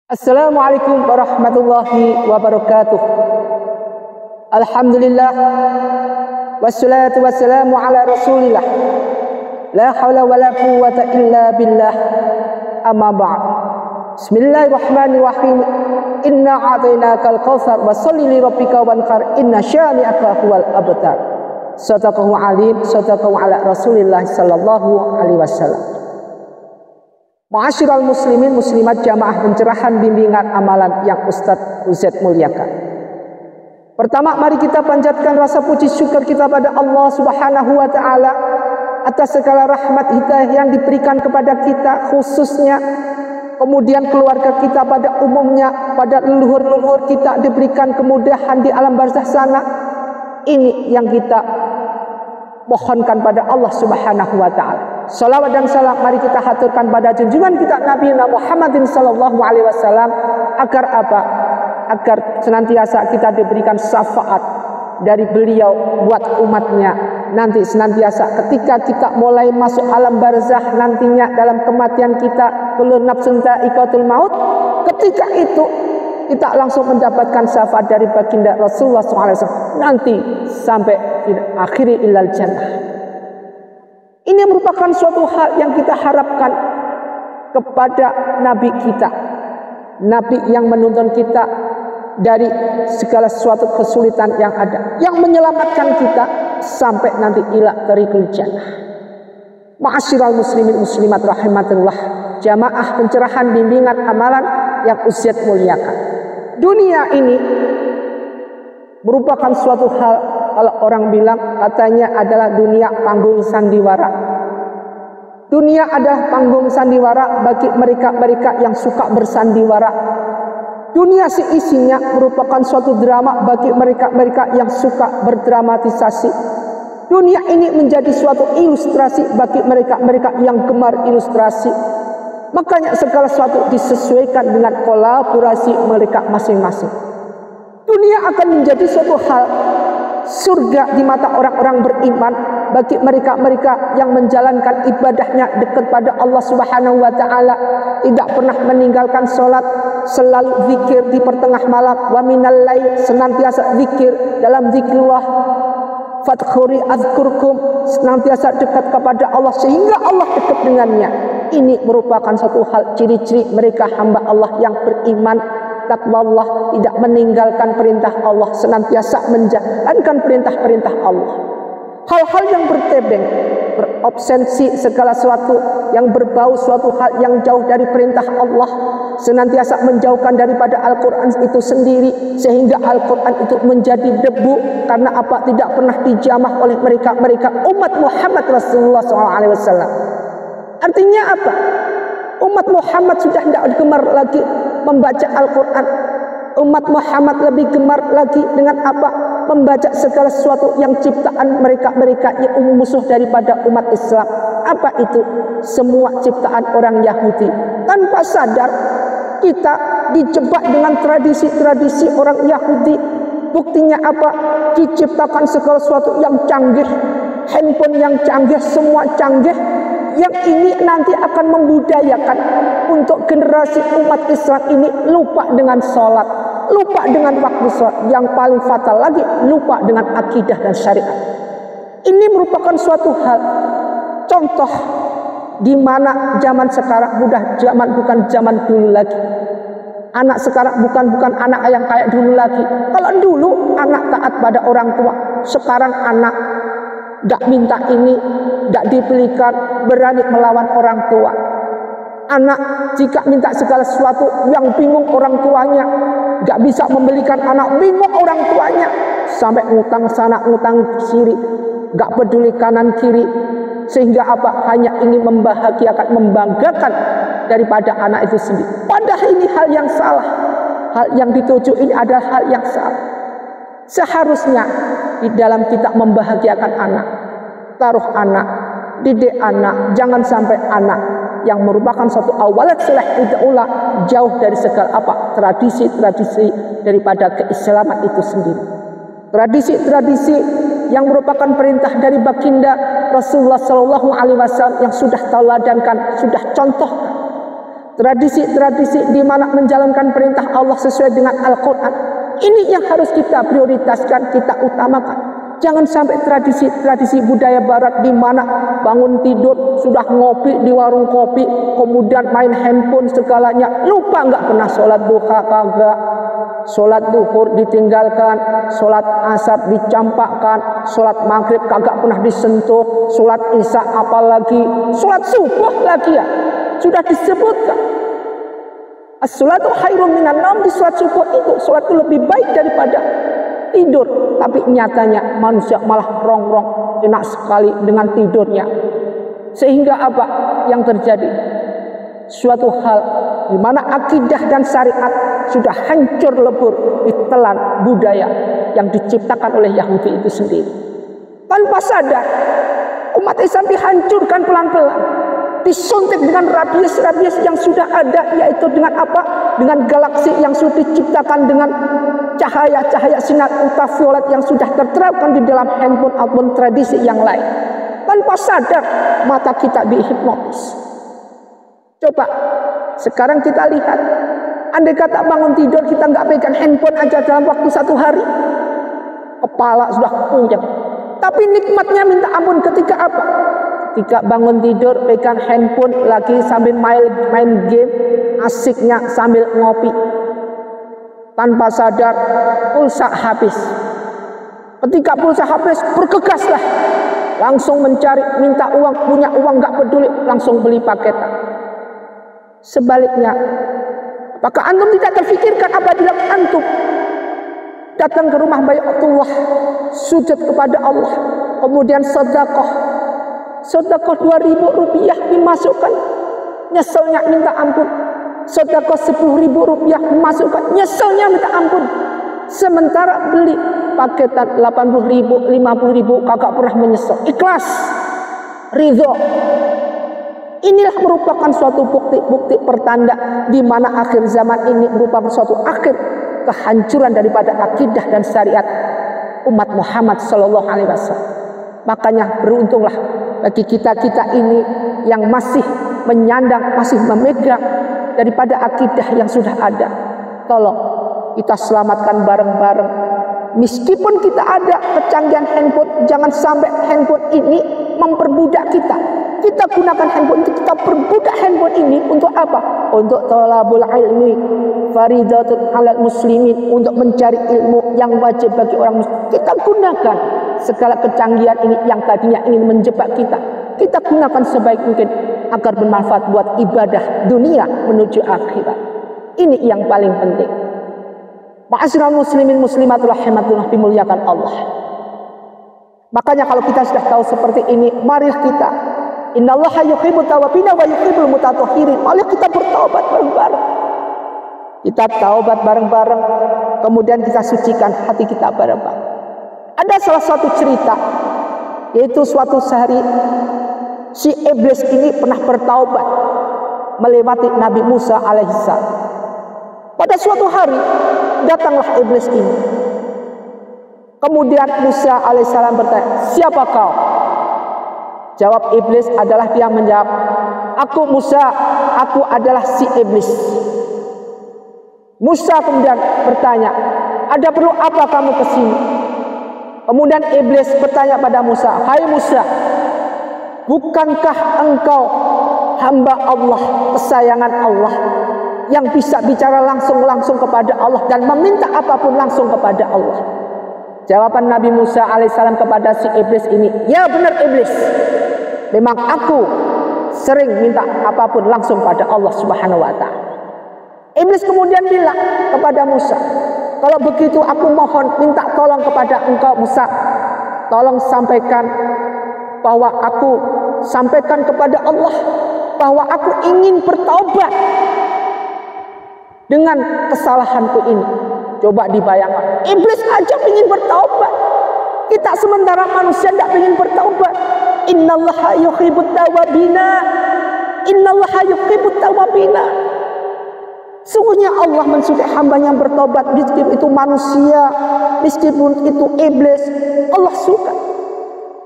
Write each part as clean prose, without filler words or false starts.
Assalamualaikum warahmatullahi wabarakatuh. Alhamdulillah wassalatu wassalamu ala rasulillah. La hawla wa la quwwata illa billah. Amma ba'd. Bismillahirrahmanirrahim. Inna a'tainakal kautsar wa sholli li rabbika wanhar inna syani'aka huwal abtar. Sadaqallahu alim, sadaqallahu ala rasulillah sallallahu alaihi wasallam. Ma'asyiral muslimin muslimat jamaah pencerahan bimbingan amalan yang Ustadz Uzet muliakan. Pertama, mari kita panjatkan rasa puji syukur kita pada Allah Subhanahu wa taala atas segala rahmat hidayah yang diberikan kepada kita khususnya, kemudian keluarga kita pada umumnya, pada leluhur-leluhur kita diberikan kemudahan di alam barzakh sana. Ini yang kita mohonkan pada Allah Subhanahu wa taala. Salawat dan salam mari kita haturkan pada junjungan kita Nabi Muhammadin sallallahu alaihi wasallam agar apa? Agar senantiasa kita diberikan syafaat dari beliau buat umatnya. Nanti senantiasa ketika kita mulai masuk alam barzakh nantinya dalam kematian kita, kullu nafsin dha'iqatul maut, ketika itu kita langsung mendapatkan syafaat dari baginda Rasulullah SAW nanti sampai akhiri ilal jannah. Ini merupakan suatu hal yang kita harapkan kepada Nabi kita, Nabi yang menuntun kita dari segala suatu kesulitan yang ada, yang menyelamatkan kita sampai nanti ila tariqul jannah. Ma'asyiral muslimin muslimat rahimatullah, jamaah pencerahan bimbingan amalan yang Ustadz muliakan. Dunia ini merupakan suatu hal, kalau orang bilang katanya adalah dunia panggung sandiwara. Dunia adalah panggung sandiwara bagi mereka-mereka yang suka bersandiwara. Dunia seisinya merupakan suatu drama bagi mereka-mereka yang suka berdramatisasi. Dunia ini menjadi suatu ilustrasi bagi mereka-mereka yang gemar ilustrasi. Makanya segala sesuatu disesuaikan dengan kolaborasi mereka masing-masing. Dunia akan menjadi suatu hal surga di mata orang-orang beriman bagi mereka-mereka yang menjalankan ibadahnya dekat pada Allah Subhanahu wa taala, tidak pernah meninggalkan salat, selalu zikir di pertengah malam, wa minal lail, senantiasa zikir dalam zikrullah, fadkhuri azkurkum, senantiasa dekat kepada Allah sehingga Allah dekat dengannya. Ini merupakan satu hal ciri-ciri mereka hamba Allah yang beriman, takwa Allah, tidak meninggalkan perintah Allah, senantiasa menjalankan perintah-perintah Allah. Hal-hal yang bertebeng, berobsensi segala sesuatu yang berbau suatu hal yang jauh dari perintah Allah, senantiasa menjauhkan daripada Al-Quran itu sendiri, sehingga Al-Quran itu menjadi debu karena apa? Tidak pernah dijamah oleh mereka-mereka umat Muhammad Rasulullah SAW. Artinya apa? Umat Muhammad sudah tidak gemar lagi membaca Al-Quran. Umat Muhammad lebih gemar lagi dengan apa? Membaca segala sesuatu yang ciptaan mereka-mereka yang musuh daripada umat Islam. Apa itu? Semua ciptaan orang Yahudi. Tanpa sadar kita dijebak dengan tradisi-tradisi orang Yahudi. Buktinya apa? Diciptakan segala sesuatu yang canggih, handphone yang canggih, semua canggih. Yang ini nanti akan membudayakan untuk generasi umat Islam ini lupa dengan sholat, lupa dengan waktu sholat, yang paling fatal lagi lupa dengan akidah dan syariat. Ini merupakan suatu hal contoh di mana zaman sekarang bukan zaman dulu lagi. Anak sekarang bukan anak yang kayak dulu lagi. Kalau dulu anak taat pada orang tua, sekarang anak tidak minta ini, tidak dibelikan, berani melawan orang tua. Anak jika minta segala sesuatu yang bingung orang tuanya, tidak bisa membelikan anak, bingung orang tuanya, sampai ngutang sana ngutang kiri, tidak peduli kanan kiri, sehingga apa? Hanya ingin membahagiakan, membanggakan daripada anak itu sendiri. Padahal ini hal yang salah. Hal yang dituju ini adalah hal yang salah. Seharusnya di dalam kita membahagiakan anak, taruh anak, didik anak, jangan sampai anak yang merupakan suatu awalat soleh udah jauh dari segala apa? Tradisi-tradisi daripada keislaman itu sendiri. Tradisi-tradisi yang merupakan perintah dari baginda Rasulullah SAW yang sudah tauladankan, sudah contohkan. tradisi-tradisi di mana menjalankan perintah Allah sesuai dengan Al-Quran. Ini yang harus kita prioritaskan, kita utamakan. Jangan sampai tradisi-tradisi budaya barat di mana bangun tidur sudah ngopi di warung kopi, kemudian main handphone segalanya, lupa nggak pernah sholat duha kagak, sholat duhur ditinggalkan, sholat asar dicampakkan, sholat maghrib kagak pernah disentuh, sholat isya apalagi, sholat subuh lagi ya, sudah disebutkan. As-sholatu khairun minan naum, di sholat subuh itu, sholat itu lebih baik daripada tidur. Tapi nyatanya manusia malah rongrong, enak sekali dengan tidurnya. Sehingga apa yang terjadi? Suatu hal di mana akidah dan syariat sudah hancur lebur ditelan budaya yang diciptakan oleh Yahudi itu sendiri. Tanpa sadar umat Islam dihancurkan pelan-pelan, disuntik dengan rabies-rabies yang sudah ada, yaitu dengan apa? Dengan galaksi yang sudah diciptakan dengan cahaya-cahaya sinar ultraviolet yang sudah terterapkan di dalam handphone ataupun tradisi yang lain. Tanpa sadar mata kita dihipnotis. Coba sekarang kita lihat, andai kata bangun tidur kita nggak pegang handphone aja dalam waktu 1 hari, kepala sudah puyeng. Tapi nikmatnya minta ampun ketika apa? Ketika bangun tidur pegang handphone lagi sambil main game, asiknya sambil ngopi. Tanpa sadar pulsa habis. Ketika pulsa habis, bergegaslah langsung mencari, minta uang, punya uang nggak peduli, langsung beli paketan. Sebaliknya, apakah antum tidak terfikirkan apabila antum datang ke rumah Bayatullah, sujud kepada Allah, kemudian sedekah 2.000 rupiah dimasukkan, nyeselnya minta ampun. Sedekah 10.000 rupiah dimasukkan, nyeselnya minta ampun. Sementara beli paketan 80.000, 50.000 kagak pernah menyesal, ikhlas, ridho. Inilah merupakan suatu bukti-bukti pertanda di mana akhir zaman ini merupakan suatu akhir kehancuran daripada akidah dan syariat umat Muhammad Sallallahu Alaihi Wasallam. Makanya beruntunglah bagi kita-kita ini yang masih menyandang, masih memegang daripada akidah yang sudah ada. Tolong kita selamatkan bareng-bareng. Meskipun kita ada kecanggihan handphone, jangan sampai handphone ini memperbudak kita. Kita gunakan handphone, kita perbudak handphone ini untuk apa? Untuk thalabul ilmi faridatun 'alal muslimin, untuk mencari ilmu yang wajib bagi orang muslim. Kita gunakan segala kecanggihan ini yang tadinya ingin menjebak kita. Kita gunakan sebaik mungkin agar bermanfaat buat ibadah dunia menuju akhirat. Ini yang paling penting. Ma'asyiral muslimin muslimat rahimakumullah, dimuliakan Allah. Makanya kalau kita sudah tahu seperti ini, mari kita, innallaha yuhibbut tawwabina wa yuhibbul mutatahhirin. Mari kita bertaubat bareng-bareng. Kita taubat bareng-bareng, kemudian kita sucikan hati kita bareng-bareng. Ada salah satu cerita, yaitu suatu hari si iblis ini pernah bertaubat melewati Nabi Musa alaihissalam. Pada suatu hari datanglah iblis ini. Kemudian Musa alaihissalam bertanya, siapa kau? Jawab iblis adalah, dia menjawab, aku Musa, aku adalah si iblis. Musa kemudian bertanya, ada perlu apa kamu ke sini? Kemudian iblis bertanya pada Musa, hai Musa, bukankah engkau hamba Allah, kesayangan Allah, yang bisa bicara langsung kepada Allah dan meminta apapun langsung kepada Allah? Jawaban Nabi Musa alaihissalam kepada si iblis ini, ya benar iblis, memang aku sering minta apapun langsung pada Allah Subhanahu wa ta'ala. Iblis kemudian bilang kepada Musa, kalau begitu aku mohon minta tolong kepada engkau Musa, tolong sampaikan bahwa aku sampaikan kepada Allah bahwa aku ingin bertaubat dengan kesalahanku ini. Coba dibayangkan, iblis aja ingin bertaubat, kita sementara manusia tidak ingin bertaubat. Innallaha yuhibbut tawwabina, innallaha yuhibbut tawwabina. Sungguhnya Allah mensukai hamba yang bertobat, meskipun itu manusia, meskipun itu iblis, Allah suka.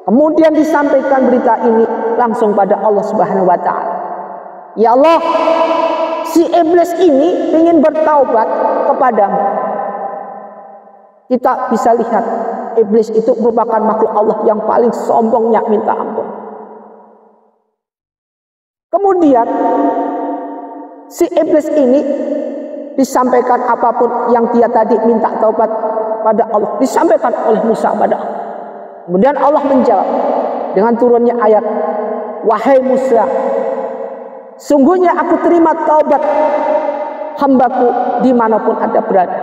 Kemudian disampaikan berita ini langsung pada Allah Subhanahu wa ta'ala. Ya Allah, si iblis ini ingin bertaubat kepadamu. Kita bisa lihat iblis itu merupakan makhluk Allah yang paling sombongnya minta ampun. Kemudian si iblis ini disampaikan apapun yang dia tadi minta taubat pada Allah, disampaikan oleh Musa pada Allah. Kemudian Allah menjawab dengan turunnya ayat, wahai Musa, sungguhnya aku terima taubat hambaku dimanapun ada berada.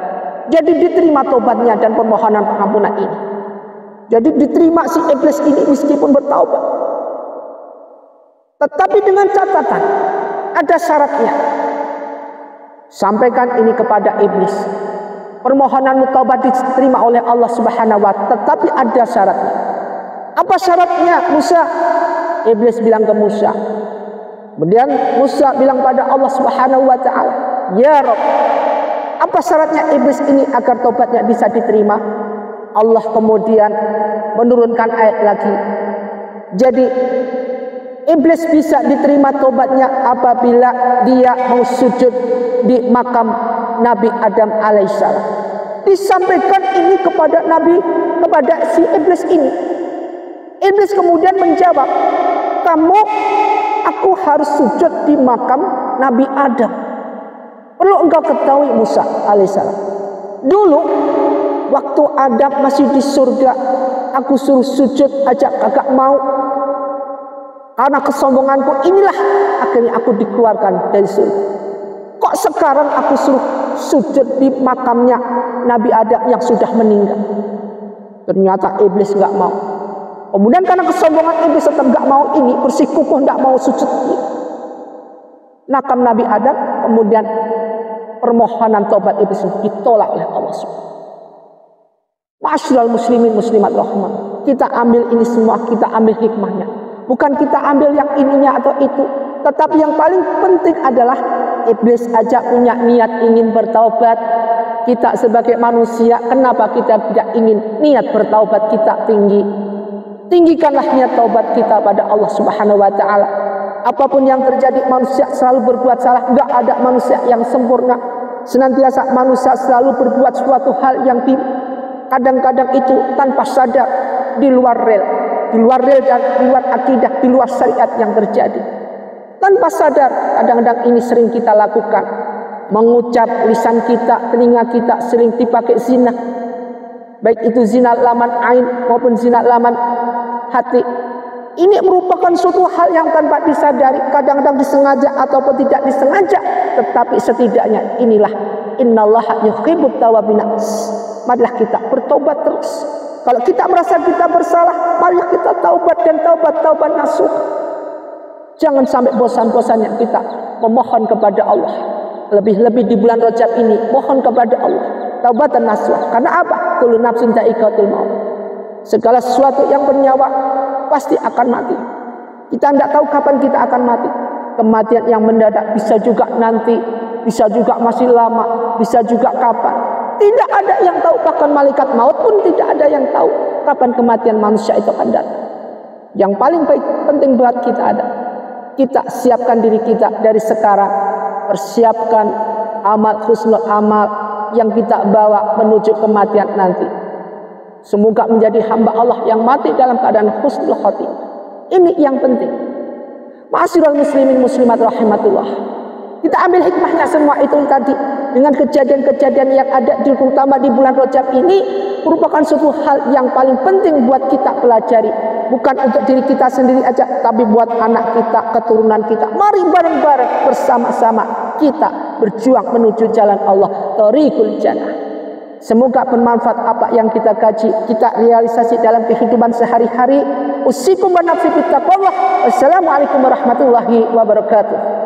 Jadi diterima taubatnya dan permohonan pengampunan ini. Jadi diterima si iblis ini meskipun bertaubat. Tetapi dengan catatan, ada syaratnya. Sampaikan ini kepada iblis. Permohonanmu taubat diterima oleh Allah Subhanahu wa Ta'ala, tetapi ada syaratnya. Apa syaratnya, Musa? Iblis bilang ke Musa. Kemudian Musa bilang pada Allah Subhanahu wa Ta'ala, ya Rabb, apa syaratnya iblis ini agar taubatnya bisa diterima? Allah kemudian menurunkan ayat lagi. Jadi iblis bisa diterima taubatnya apabila dia mau sujud di makam Nabi Adam alaihissalam. Disampaikan ini kepada si iblis ini. Iblis kemudian menjawab, aku harus sujud di makam Nabi Adam. Perlu engkau ketahui Musa alaihissalam. Dulu waktu Adam masih di surga, aku suruh sujud aja kagak mau. Karena kesombonganku inilah akhirnya aku dikeluarkan dari surga. Kok sekarang aku suruh sujud di makamnya Nabi Adam yang sudah meninggal? Ternyata iblis nggak mau. Kemudian karena kesombongan iblis tetap nggak mau ini, bersikukuh nggak mau sujud di makam Nabi Adam. Kemudian permohonan taubat iblis ditolak oleh Allah SWT. Ma'asyiral muslimin muslimat rahmat. Kita ambil ini semua, kita ambil hikmahnya. Bukan kita ambil yang ininya atau itu, tetapi yang paling penting adalah iblis aja punya niat ingin bertaubat. Kita sebagai manusia, kenapa kita tidak ingin niat bertaubat kita tinggi? Tinggikanlah niat taubat kita pada Allah Subhanahu wa Ta'ala. Apapun yang terjadi, manusia selalu berbuat salah. Enggak ada manusia yang sempurna. Senantiasa manusia selalu berbuat suatu hal yang kadang-kadang itu tanpa sadar, di luar rel dan di luar akidah, di luar syariat yang terjadi. Tanpa sadar, kadang-kadang ini sering kita lakukan. Mengucap lisan kita, telinga kita sering dipakai zina. Baik itu zina laman ain maupun zina laman hati. Ini merupakan suatu hal yang tanpa disadari, kadang-kadang disengaja ataupun tidak disengaja. Tetapi setidaknya inilah innallaha yuhibbut tawwabin. Marilah kita bertobat terus. Kalau kita merasa kita bersalah, marilah kita taubat dan taubat nasuh. Jangan sampai bosan-bosannya kita memohon kepada Allah. Lebih-lebih di bulan Rajab ini, mohon kepada Allah taubat dan nasuh. Karena apa? Kullu nafsin dha'iqatul maut. Segala sesuatu yang bernyawa pasti akan mati. Kita tidak tahu kapan kita akan mati. Kematian yang mendadak bisa juga nanti, bisa juga masih lama, bisa juga kapan. Tidak ada yang tahu, bahkan malaikat maut pun tidak ada yang tahu kapan kematian manusia itu akan datang. Yang paling penting buat kita kita siapkan diri kita dari sekarang, persiapkan amal husnul amal yang kita bawa menuju kematian nanti. Semoga menjadi hamba Allah yang mati dalam keadaan husnul khotimah. Ini yang penting. Ma'asyiral muslimin muslimat rahimatullah. Kita ambil hikmahnya semua itu tadi. Dengan kejadian-kejadian yang ada terutama di bulan Rajab ini merupakan suatu hal yang paling penting buat kita pelajari. Bukan untuk diri kita sendiri aja, tapi buat anak kita, keturunan kita. Mari bareng-bareng bersama-sama kita berjuang menuju jalan Allah, thariqul jannah. Semoga bermanfaat apa yang kita kaji, kita realisasi dalam kehidupan sehari-hari. Usikum wa nafsi bittaqwallah. Wassalamualaikum warahmatullahi wabarakatuh.